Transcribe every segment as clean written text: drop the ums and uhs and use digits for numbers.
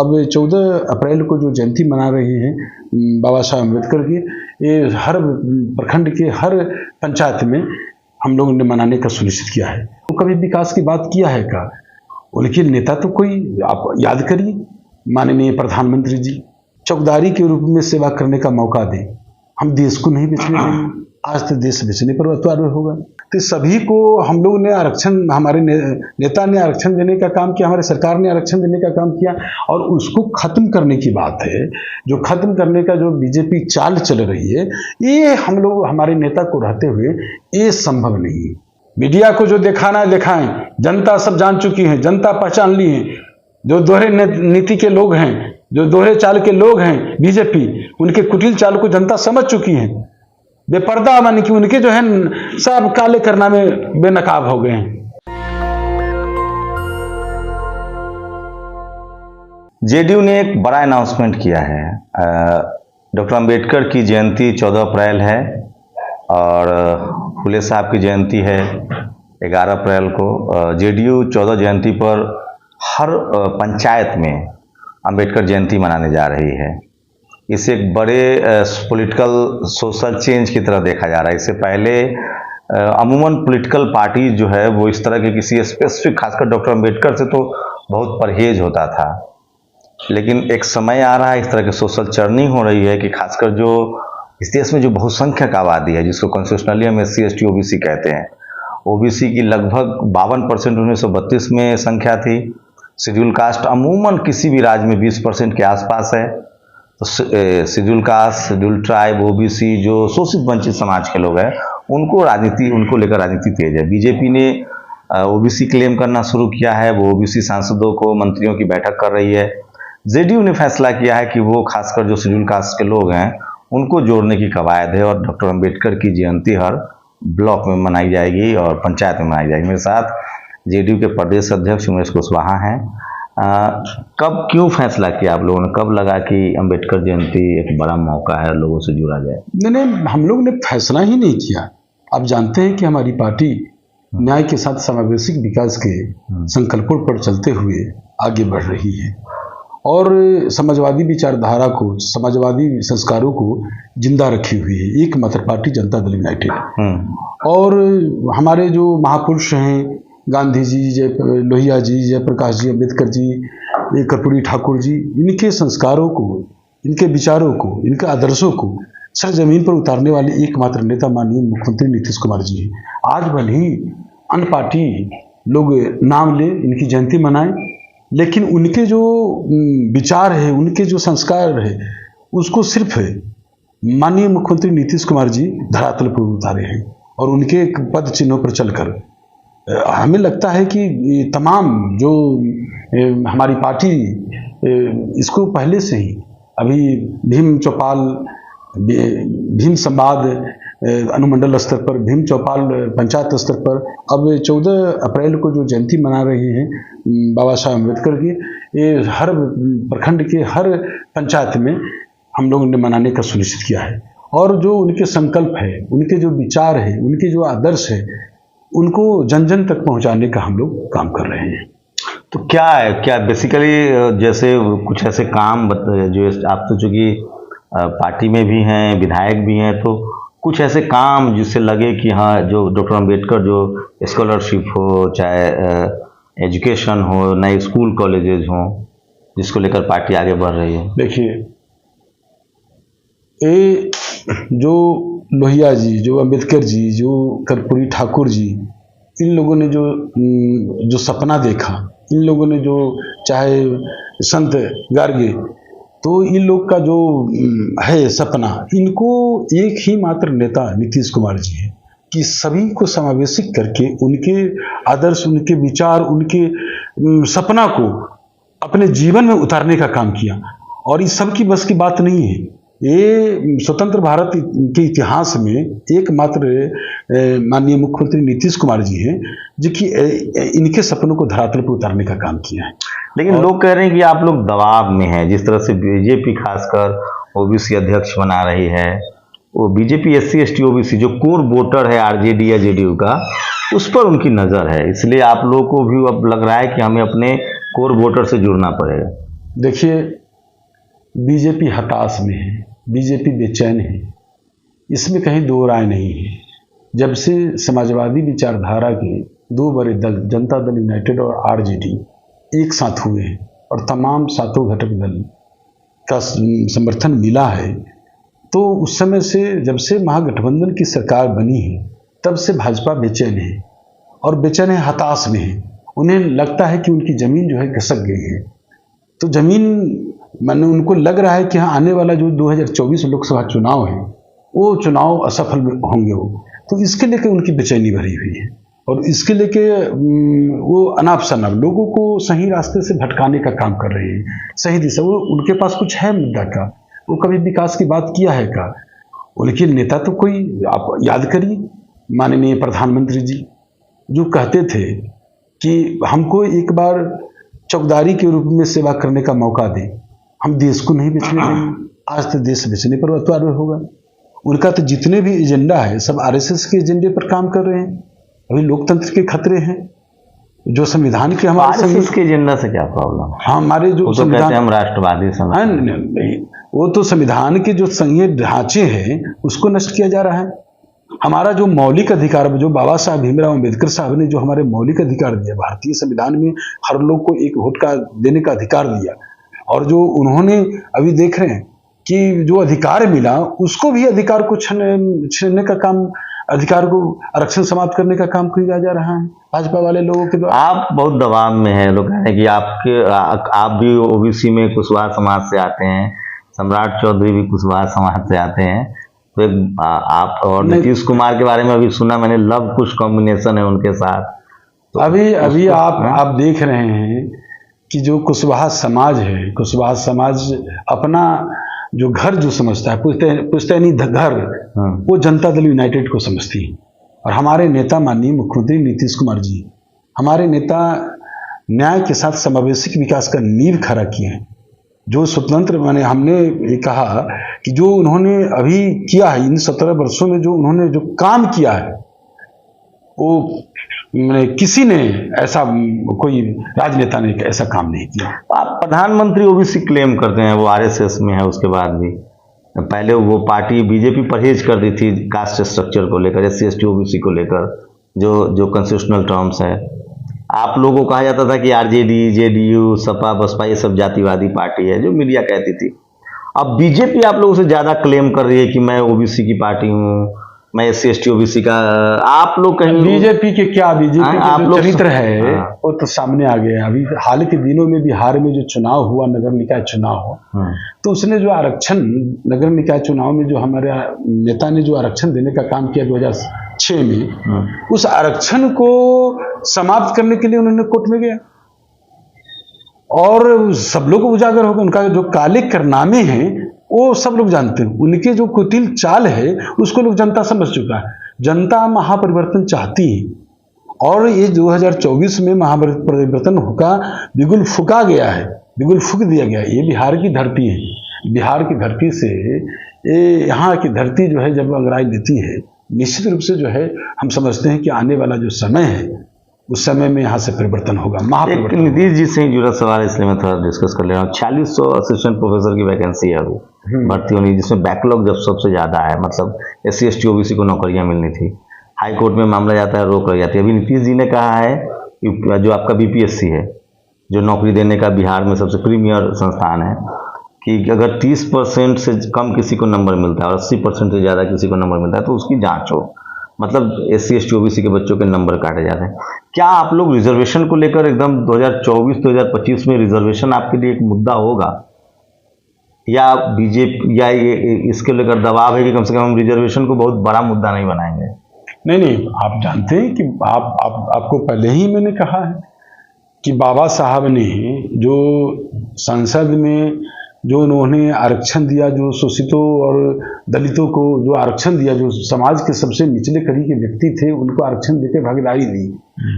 अब 14 अप्रैल को जो जयंती मना रहे हैं बाबा साहब अम्बेडकर की, ये हर प्रखंड के हर पंचायत में हम लोगों ने मनाने का सुनिश्चित किया है। तो कभी विकास की बात किया है का? उनके नेता तो कोई आप याद करिए, माननीय प्रधानमंत्री जी चौकीदारी के रूप में सेवा करने का मौका दें। हम देश को नहीं बेचने देंगे, आज तो देश बेचने पर उतार होगा। तो सभी को हम लोग ने आरक्षण, हमारे नेता ने आरक्षण देने का काम किया, हमारे सरकार ने आरक्षण देने का काम किया, और उसको खत्म करने की बात है। जो खत्म करने का जो बीजेपी चाल चल रही है, ये हम लोग हमारे नेता को रहते हुए ये संभव नहीं है। मीडिया को जो दिखाना है दिखाएं, जनता सब जान चुकी है, जनता पहचान ली है। जो दोहरे नीति के लोग हैं, जो दोहरे चाल के लोग हैं बीजेपी, उनके कुटिल चाल को जनता समझ चुकी है। बेपर्दा मानी कि उनके जो है सब काले करना में बेनकाब हो गए हैं। जेडीयू ने एक बड़ा अनाउंसमेंट किया है। डॉक्टर अंबेडकर की जयंती 14 अप्रैल है और फुले साहब की जयंती है 11 अप्रैल को। जेडीयू 14 जयंती पर हर पंचायत में अंबेडकर जयंती मनाने जा रही है। इसे एक बड़े पॉलिटिकल सोशल चेंज की तरह देखा जा रहा है। इससे पहले अमूमन पॉलिटिकल पार्टी जो है वो इस तरह के किसी स्पेसिफिक, खासकर डॉक्टर अंबेडकर से तो बहुत परहेज होता था, लेकिन एक समय आ रहा है, इस तरह की सोशल चर्निंग हो रही है कि खासकर जो इस देश में जो बहुसंख्यक आबादी है, जिसको कॉन्स्टिट्यूशनली हम SC ST OBC कहते हैं, OBC की लगभग 52% 1932 में संख्या थी। शेड्यूल कास्ट अमूमन किसी भी राज्य में 20% के आसपास है। तो schedule caste, schedule tribe, OBC जो शोषित वंचित समाज के लोग हैं, उनको लेकर राजनीति तेज है। बीजेपी ने OBC क्लेम करना शुरू किया है, वो OBC सांसदों को, मंत्रियों की बैठक कर रही है। जेडीयू ने फैसला किया है कि वो खासकर जो शेड्यूल कास्ट के लोग हैं उनको जोड़ने की कवायद है और डॉक्टर अंबेडकर की जयंती हर ब्लॉक में मनाई जाएगी और पंचायत में मनाई जाएगी। मेरे साथ जेडीयू के प्रदेश अध्यक्ष उमेश कुशवाहा हैं। कब, क्यों फैसला किया आप लोगों ने? कब लगा कि अंबेडकर जयंती एक बड़ा मौका है, लोगों से जुड़ा जाए? नहीं, हम लोग ने फैसला ही नहीं किया। आप जानते हैं कि हमारी पार्टी न्याय के साथ समावेशी विकास के संकल्पों पर चलते हुए आगे बढ़ रही है और समाजवादी विचारधारा को, समाजवादी संस्कारों को जिंदा रखी हुई है एकमात्र पार्टी जनता दल यूनाइटेड। और हमारे जो महापुरुष हैं, गांधी जी, लोहिया जी, जयप्रकाश जी, अम्बेडकर जी, कर्पूरी ठाकुर जी, इनके संस्कारों को, इनके विचारों को, इनके आदर्शों को सर जमीन पर उतारने वाले एकमात्र नेता माननीय मुख्यमंत्री नीतीश कुमार जी हैं। आज भले ही अन्य पार्टी लोग नाम ले, इनकी जयंती मनाएं, लेकिन उनके जो विचार है, उनके जो संस्कार है, उसको सिर्फ माननीय मुख्यमंत्री नीतीश कुमार जी धरातल पर उतारे हैं और उनके पद चिन्हों पर चलकर हमें लगता है कि तमाम जो हमारी पार्टी इसको पहले से ही, अभी भीम चौपाल, भीम संवाद अनुमंडल स्तर पर, भीम चौपाल पंचायत स्तर पर, अब 14 अप्रैल को जो जयंती मना रहे हैं बाबा साहब अम्बेडकर की, ये हर प्रखंड के हर पंचायत में हम लोगों ने मनाने का सुनिश्चित किया है। और जो उनके संकल्प है, उनके जो विचार है, उनके जो आदर्श है, उनको जन जन तक पहुंचाने का हम लोग काम कर रहे हैं। तो क्या है, क्या बेसिकली जैसे कुछ ऐसे काम जो आप तो चूंकि पार्टी में भी हैं, विधायक भी हैं, तो कुछ ऐसे काम जिससे लगे कि हाँ, जो डॉक्टर अंबेडकर जो स्कॉलरशिप हो, चाहे एजुकेशन हो, नए स्कूल कॉलेजेस हो, जिसको लेकर पार्टी आगे बढ़ रही है? देखिए, ये जो लोहिया जी, जो अंबेडकर जी, जो कर्पूरी ठाकुर जी, इन लोगों ने जो सपना देखा, इन लोगों ने जो, चाहे संत गार्गे, तो इन लोग का जो है सपना, इनको एक ही मात्र नेता नीतीश कुमार जी है कि सभी को समावेशित करके उनके आदर्श, उनके विचार, उनके सपना को अपने जीवन में उतारने का काम किया। और इस सब की बस की बात नहीं है। ये स्वतंत्र भारत के इतिहास में एकमात्र माननीय मुख्यमंत्री नीतीश कुमार जी हैं जो कि इनके सपनों को धरातल पर उतारने का काम किया है। लेकिन लोग कह रहे हैं कि आप लोग दबाव में हैं, जिस तरह से बीजेपी खासकर OBC अध्यक्ष बना रही है, वो बीजेपी SC ST OBC जो कोर वोटर है RJD या JDU का, उस पर उनकी नज़र है, इसलिए आप लोगों को भी अब लग रहा है कि हमें अपने कोर वोटर से जुड़ना पड़ेगा। देखिए, बीजेपी हताश में है, बीजेपी बेचैन है, इसमें कहीं दो राय नहीं है। जब से समाजवादी विचारधारा के दो बड़े दल, जनता दल यूनाइटेड और आरजेडी एक साथ हुए हैं और तमाम सातों घटक दल का समर्थन मिला है, तो उस समय से, जब से महागठबंधन की सरकार बनी है, तब से भाजपा बेचैन है और बेचैन है, हताश में है। उन्हें लगता है कि उनकी ज़मीन जो है खिसक गई है। तो ज़मीन माने उनको लग रहा है कि हाँ, आने वाला जो 2024 लोकसभा चुनाव है, वो चुनाव असफल होंगे वो। तो इसके लेके उनकी बेचैनी भरी हुई है और इसके लेके वो अनाप शनाप लोगों को सही रास्ते से भटकाने का काम कर रहे हैं, सही दिशा। वो उनके पास कुछ है मुद्दा का, वो कभी विकास की बात किया है का? उनके नेता तो कोई, आप याद करिए माननीय प्रधानमंत्री जी जो कहते थे कि हमको एक बार चौकीदारी के रूप में सेवा करने का मौका दें, हम देश को नहीं बेचने देंगे। आज तो देश बेचने पर उतार होगा। उनका तो जितने भी एजेंडा है सब आरएसएस के एजेंडे पर काम कर रहे हैं। अभी लोकतंत्र के खतरे हैं, जो संविधान के हमारे आरएसएस के एजेंडा से क्या प्रॉब्लम? हाँ, हमारे जो संविधान, हम राष्ट्रवादी संविधान, वो तो संविधान के जो संघीय ढांचे हैं उसको नष्ट किया जा रहा है। हमारा जो मौलिक अधिकार, जो बाबा साहब भीमराव अम्बेडकर साहब ने जो हमारे मौलिक अधिकार दिया, भारतीय संविधान में हर लोग को एक वोट का देने का अधिकार दिया, और जो उन्होंने अभी देख रहे हैं कि जो अधिकार मिला उसको भी अधिकार को छीनने का काम, अधिकार को आरक्षण समाप्त करने का काम किया जा रहा है भाजपा वाले लोगों के द्वारा। आप बहुत दबाव में हैं। लोग कह रहे हैं कि आप भी ओबीसी में कुशवाहा समाज से आते हैं, सम्राट चौधरी भी कुशवाहा समाज से आते हैं, तो आप और नीतीश कुमार के बारे में अभी सुना मैंने, लव कुछ कॉम्बिनेशन है उनके साथ। तो अभी आप देख रहे हैं कि जो कुशवाहा समाज है, कुशवाहा समाज अपना जो घर जो समझता है, पुश्तैनी घर, वो जनता दल यूनाइटेड को समझती है। और हमारे नेता माननीय मुख्यमंत्री नीतीश कुमार जी, हमारे नेता न्याय के साथ समावेशी विकास का नींव खड़ा किए हैं। जो स्वतंत्र, माने हमने ये कहा कि जो उन्होंने अभी किया है इन 17 वर्षों में, जो उन्होंने जो काम किया है, वो किसी ने ऐसा, कोई राजनेता ने ऐसा काम नहीं किया। आप प्रधानमंत्री ओबीसी क्लेम करते हैं, वो आरएसएस में है, उसके बाद भी पहले वो पार्टी बीजेपी परहेज कर दी थी कास्ट स्ट्रक्चर को लेकर, एससी एसटी ओबीसी को लेकर, जो कॉन्स्टिट्यूशनल टर्म्स है। आप लोगों को कहा जाता था कि आरजेडी, जेडीयू, सपा, बसपा ये सब जातिवादी पार्टी है, जो मीडिया कहती थी। अब बीजेपी आप लोगों से ज्यादा क्लेम कर रही है कि मैं ओबीसी की पार्टी हूँ, मैं एससी एसटी ओबीसी का। आप लोग कहीं बीजेपी के क्या, बीजेपी का जो चरित्र है वो तो सामने आ गया। अभी हाल के दिनों में बिहार में जो चुनाव हुआ, नगर निकाय चुनाव, तो उसने जो आरक्षण, नगर निकाय चुनाव में जो हमारे नेता ने जो आरक्षण देने का काम किया 2006 में, उस आरक्षण को समाप्त करने के लिए उन्होंने कोर्ट में गया और सब लोग उजागर हो गए। उनका जो काले कारनामे हैं वो सब लोग जानते हैं, उनके जो कुटिल चाल है उसको लोग, जनता समझ चुका है। जनता महापरिवर्तन चाहती है और ये 2024 में महापरिवर्तन होगा, बिगुल फूका गया है, बिगुल फूक दिया गया। ये बिहार की धरती है, बिहार की धरती से ये यहाँ की धरती जो है जब अंगड़ाई लेती है, निश्चित रूप से जो है हम समझते हैं कि आने वाला जो समय है उस समय में यहाँ से परिवर्तन होगा, महापरिवर्तन। नीतीश जी से जुड़ा सवाल इसलिए मैं थोड़ा डिस्कस कर ले रहा हूँ। 4600 असिस्टेंट प्रोफेसर की वैकेंसी है अभी भर्ती होनी, जिसमें बैकलॉग जब सबसे ज्यादा है, मतलब एससी एसटी ओबीसी को नौकरियां मिलनी थी। हाई कोर्ट में मामला जाता है, रोक लग जाती है। अभी नीतीश जी ने कहा है कि जो आपका बीपीएससी है, जो नौकरी देने का बिहार में सबसे प्रीमियर संस्थान है, कि अगर 30% से कम किसी को नंबर मिलता है और 80% से ज़्यादा किसी को नंबर मिलता है तो उसकी जांच हो, मतलब एससी एसटी ओबीसी के बच्चों के नंबर काटे जाते हैं। क्या आप लोग रिजर्वेशन को लेकर एकदम 2024-2025 में रिजर्वेशन आपके लिए एक मुद्दा होगा, या बीजेपी या ये इसके लेकर दबाव है कि कम से कम हम रिजर्वेशन को बहुत बड़ा मुद्दा नहीं बनाएंगे? नहीं, आप जानते हैं कि आपको पहले ही मैंने कहा है कि बाबा साहब ने जो संसद में जो उन्होंने आरक्षण दिया, जो शोषितों और दलितों को जो आरक्षण दिया, जो समाज के सबसे निचले कड़ी के व्यक्ति थे उनको आरक्षण देकर भागीदारी दी,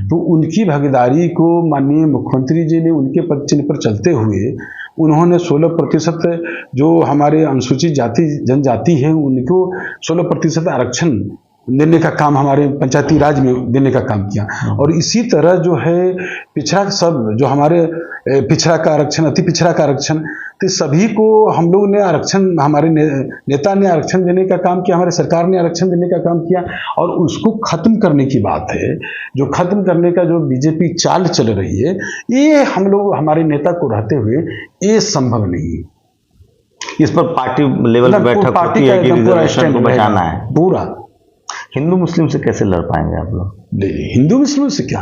तो उनकी भागीदारी को माननीय मुख्यमंत्री जी ने उनके पद चिन्ह पर चलते हुए उन्होंने 16% जो हमारे अनुसूचित जाति जनजाति है उनको 16% आरक्षण देने का काम हमारे पंचायती राज में देने का काम किया। और इसी तरह जो है पिछड़ा सब जो हमारे पिछड़ा का आरक्षण, अति पिछड़ा का आरक्षण, तो सभी को हम लोग ने आरक्षण, हमारे नेता ने आरक्षण देने का काम किया, हमारे सरकार ने आरक्षण देने का काम किया। और उसको खत्म करने की बात है, जो खत्म करने का जो बीजेपी चाल चल रही है, ये हम लोग हमारे नेता को रहते हुए ये संभव नहीं है। इस पर पार्टी लेवल पर बैठक होती है कि रिजर्वेशन को बचाना है पूरा। हिंदू मुस्लिम से कैसे लड़ पाएंगे आप लोग? हिंदू मुस्लिम से क्या,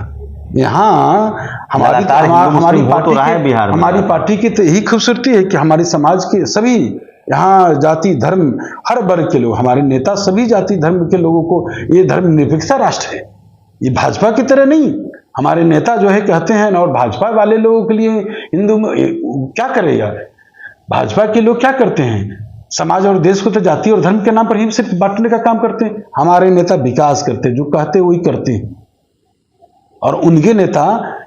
यहाँ हमारी पार्टी की तो यही खूबसूरती है कि हमारे समाज के सभी यहाँ जाति धर्म हर वर्ग के लोग, हमारे नेता सभी जाति धर्म के लोगों को, ये धर्मनिरपेक्षता राष्ट्र है, ये भाजपा की तरह नहीं। हमारे नेता जो है कहते हैं, और भाजपा वाले लोगों के लिए हिंदू क्या करेगा, भाजपा के लोग क्या करते हैं, समाज और देश को तो जाति और धर्म के नाम पर ही सिर्फ बांटने का काम करते हैं। हमारे नेता विकास करते हैं, जो कहते हैं वही करते हैं। और उनके नेता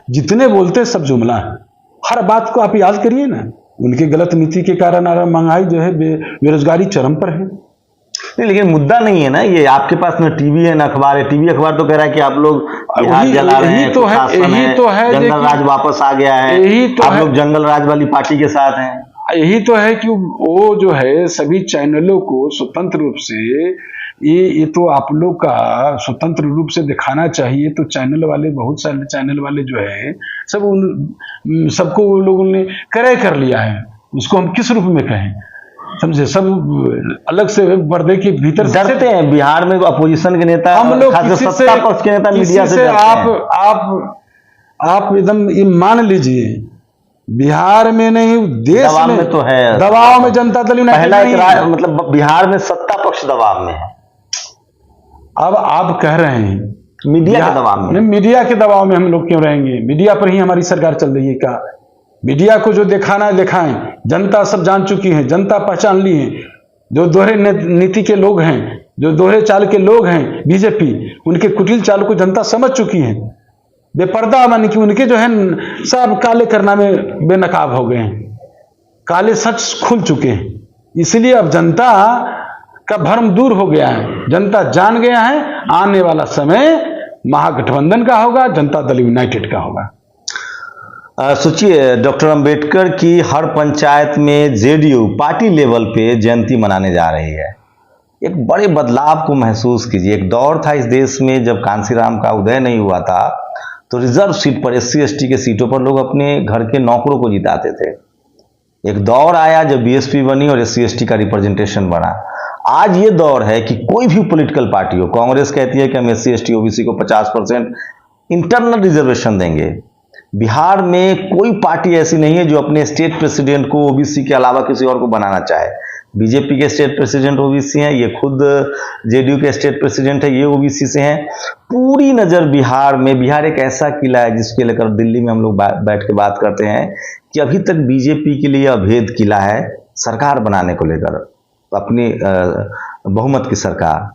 जितने बोलते हैं सब जुमला है। हर बात को आप याद करिए ना, उनके गलत नीति के कारण महंगाई जो है, बेरोजगारी चरम पर है। नहीं, लेकिन मुद्दा नहीं है ना ये। आपके पास ना टीवी है ना अखबार है। टीवी अखबार तो कह रहा है कि आप लोग बिहार जला रहे हैं, यही तो है जंगल राज वापस आ गया है, आप लोग जंगल राज वाली पार्टी के साथ हैं। यही तो है कि वो जो है सभी चैनलों को स्वतंत्र रूप से ये तो आप लोग का स्वतंत्र रूप से दिखाना चाहिए। तो चैनल वाले, बहुत सारे चैनल वाले जो है सब सबको वो लोगों ने क्रय कर लिया है। उसको हम किस रूप में कहें, समझे, सब अलग से पर्दे के भीतर डरते हैं। बिहार में अपोजिशन के नेता, हम लोग सत्ता पक्ष के नेता मीडिया से आप एकदम ये मान लीजिए, बिहार में नहीं देश में तो है दबाव में जनता दल यूनाइटेड पहला मतलब बिहार में सत्ता पक्ष दबाव में है। अब आप कह रहे हैं मीडिया के दबाव में, मीडिया के दबाव में हम लोग क्यों रहेंगे? मीडिया पर ही हमारी सरकार चल रही है क्या? मीडिया को जो दिखाना है दिखाएं, जनता सब जान चुकी है, जनता पहचान ली है। जो दोहरे नीति के लोग हैं, जो दोहरे चाल के लोग हैं बीजेपी, उनके कुटिल चाल को जनता समझ चुकी है। बेपर्दा मानी कि उनके जो है सब काले करना में बेनकाब हो गए हैं, काले सच खुल चुके हैं। इसलिए अब जनता का भ्रम दूर हो गया है, जनता जान गया है आने वाला समय महागठबंधन का होगा, जनता दल यूनाइटेड का होगा। सोचिए, डॉक्टर अंबेडकर की हर पंचायत में जेडीयू पार्टी लेवल पे जयंती मनाने जा रही है। एक बड़े बदलाव को महसूस कीजिए। एक दौर था इस देश में जब कांसीराम का उदय नहीं हुआ था तो रिजर्व सीट पर, SC ST के सीटों पर लोग अपने घर के नौकरों को जिताते थे। एक दौर आया जब BSP बनी और SC ST का रिप्रेजेंटेशन बढ़ा। आज ये दौर है कि कोई भी पॉलिटिकल पार्टी हो, कांग्रेस कहती है कि हम SC ST OBC को 50% इंटरनल रिजर्वेशन देंगे। बिहार में कोई पार्टी ऐसी नहीं है जो अपने स्टेट प्रेसिडेंट को OBC के अलावा किसी और को बनाना चाहे। बीजेपी के स्टेट प्रेसिडेंट OBC हैं, ये खुद JDU के स्टेट प्रेसिडेंट है, ये OBC से हैं। पूरी नज़र बिहार में, बिहार एक ऐसा किला है जिसके लेकर दिल्ली में हम लोग बैठ के बात करते हैं कि अभी तक बीजेपी के लिए अभेद किला है सरकार बनाने को लेकर, अपनी बहुमत की सरकार।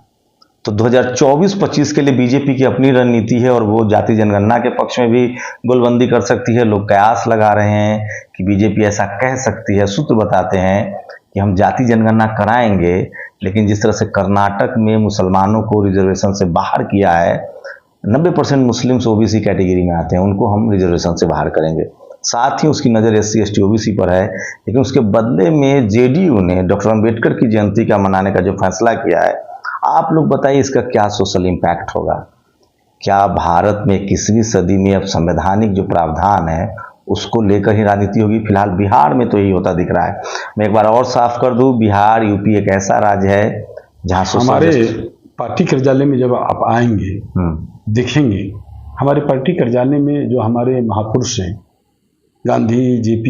तो 2024-25 के लिए बीजेपी की अपनी रणनीति है और वो जाति जनगणना के पक्ष में भी गोलबंदी कर सकती है। लोग कयास लगा रहे हैं कि बीजेपी ऐसा कह सकती है, सूत्र बताते हैं कि हम जाति जनगणना कराएंगे, लेकिन जिस तरह से कर्नाटक में मुसलमानों को रिजर्वेशन से बाहर किया है, 90% मुस्लिम्स OBC कैटेगरी में आते हैं, उनको हम रिजर्वेशन से बाहर करेंगे। साथ ही उसकी नज़र SC ST OBC पर है, लेकिन उसके बदले में JDU ने डॉक्टर अंबेडकर की जयंती का मनाने का जो फैसला किया है, आप लोग बताइए इसका क्या सोशल इम्पैक्ट होगा? क्या भारत में 21वीं सदी में अब संवैधानिक जो प्रावधान है उसको लेकर ही राजनीति होगी? फिलहाल बिहार में तो यही होता दिख रहा है। मैं एक बार और साफ कर दूं, बिहार यूपी एक ऐसा राज्य है जहां हमारे पार्टी कार्यालय में जब आप आएंगे देखेंगे, हमारे पार्टी कार्यालय में जो हमारे महापुरुष हैं, गांधी, JP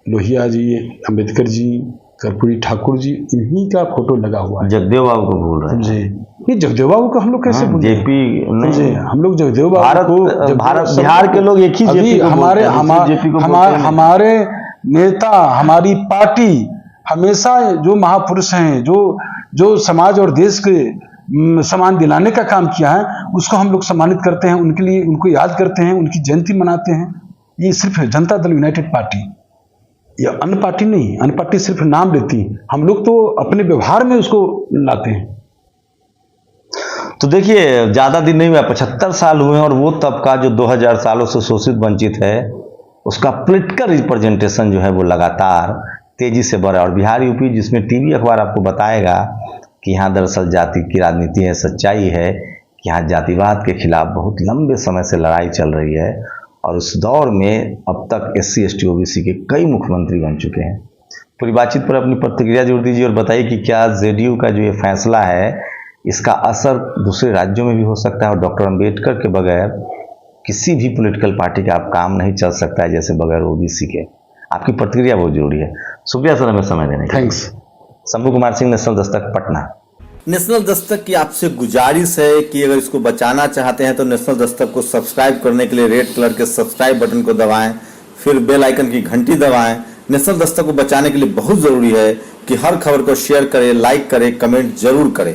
लोहिया जी, अंबेडकर जी, कर्पूरी ठाकुर जी, इन्हीं का फोटो लगा हुआ है। जगदेव बाबू को भूल रहे हैं जी, ये जगदेव बाबू का हम लोग कैसे भूल रहे हैं? JP हम लोग जगदेव बाबू को, भारत बिहार के लोग एक ही JP हमारे नेता, हमारी पार्टी हमेशा जो महापुरुष हैं, जो समाज और देश के सम्मान दिलाने का काम किया है, उसको हम लोग सम्मानित करते हैं, उनके लिए उनको याद करते हैं, उनकी जयंती मनाते हैं। ये सिर्फ जनता दल यूनाइटेड पार्टी, ये अन्य पार्टी नहीं। अन्य पार्टी सिर्फ नाम लेती, हम लोग तो अपने व्यवहार में उसको लाते हैं। तो देखिए ज़्यादा दिन नहीं हुआ, 75 साल हुए हैं और वो तबका जो 2000 सालों से शोषित वंचित है उसका पॉलिटिकल रिप्रेजेंटेशन जो है वो लगातार तेजी से बढ़ा। और बिहार यूपी जिसमें टीवी अखबार आपको बताएगा कि यहाँ दरअसल जाति की राजनीति है, सच्चाई है कि यहाँ जातिवाद के खिलाफ बहुत लंबे समय से लड़ाई चल रही है और उस दौर में अब तक SC ST OBC के कई मुख्यमंत्री बन चुके हैं। पूरी बातचीत पर अपनी प्रतिक्रिया जोड़ दीजिए और बताइए कि क्या JDU का जो ये फैसला है इसका असर दूसरे राज्यों में भी हो सकता है और डॉक्टर अंबेडकर के बगैर किसी भी पॉलिटिकल पार्टी का आप काम नहीं चल सकता है, जैसे बगैर OBC के। आपकी प्रतिक्रिया बहुत जरूरी है। शुक्रिया सर हमें समय देने के लिए। Thanks. Shambhu Kumar Singh, national Dastak, Patna. National Dastak की आपसे गुजारिश है कि अगर इसको बचाना चाहते हैं तो नेशनल दस्तक को सब्सक्राइब करने के लिए रेड कलर के सब्सक्राइब बटन को दबाएं, फिर बेल आइकन की घंटी दबाएं। नेशनल दस्तक को बचाने के लिए बहुत जरूरी है कि हर खबर को शेयर करें, लाइक करें, कमेंट जरूर करें।